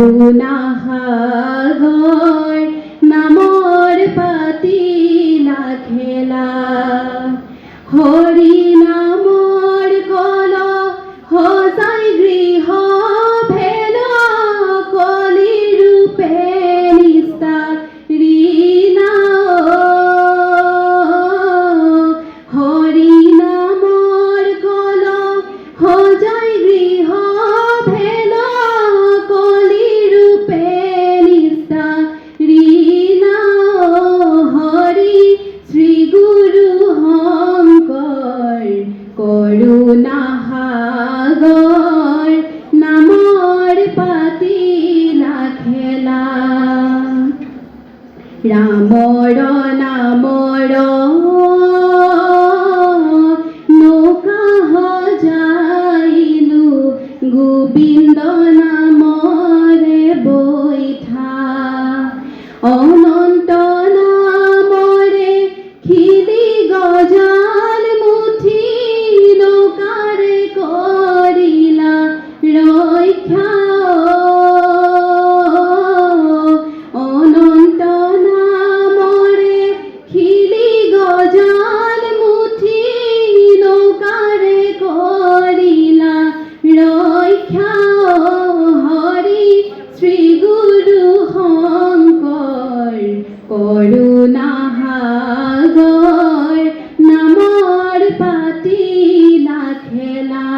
করুণা সাগর নামৰ পাতিলা খেলা হৰি নামৰ কল সজাই গৃহ ভেল কলি ৰূপে নিষ্ঠা ৰীণা হৰি নামৰ কল সজাই গৃহ ভেল কলি ৰূপে নিষ্ঠা ৰীণা হৰি শ্ৰী গুৰু শংকৰ করুণা সাগর নামৰ পাতিলা খেলা ৰামৰ নামৰ নৌকা সজাইলো গোবিন্দ নামৰে বৈঠা অনন্ত নামৰে খিলি গজাল মুঠি নৌকাৰে কৰিলা ৰক্ষা অনন্ত নামৰে খিলি গজাল মুঠি নৌকাৰে কৰিলা ৰক্ষা হৰি শ্ৰী গুৰু শংকৰ করুণা সাগর নামৰ পাতিলা খেলা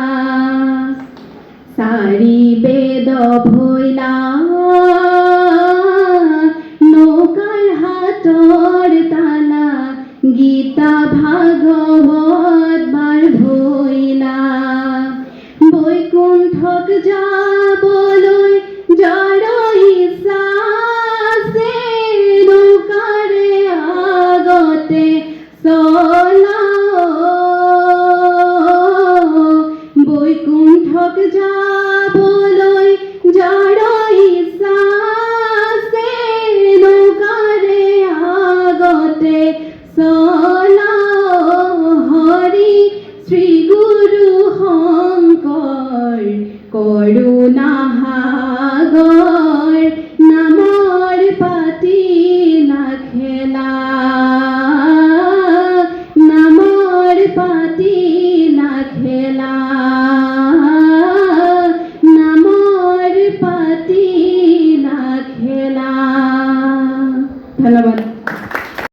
চাৰি বেদ ভৈলা নৌকাৰ হাতৰ তালা গীতা ভাগৱত বাৰ ভৈলা বৈকুণ্ঠক যাবলৈ যাৰ ইচ্ছা আছে নৌকাৰে আগতে চলা বৈকুণ্ঠক যাবলৈ যাৰ ইচ্ছা আছে নৌকাৰে আগতে চলা হৰি শ্ৰী গুৰু শংকৰ করুণা সাগর নামৰ পাতিলা খেলা নামৰ পাতিলা খেলা নামৰ পাতিলা খেলা ধন্যবাদ।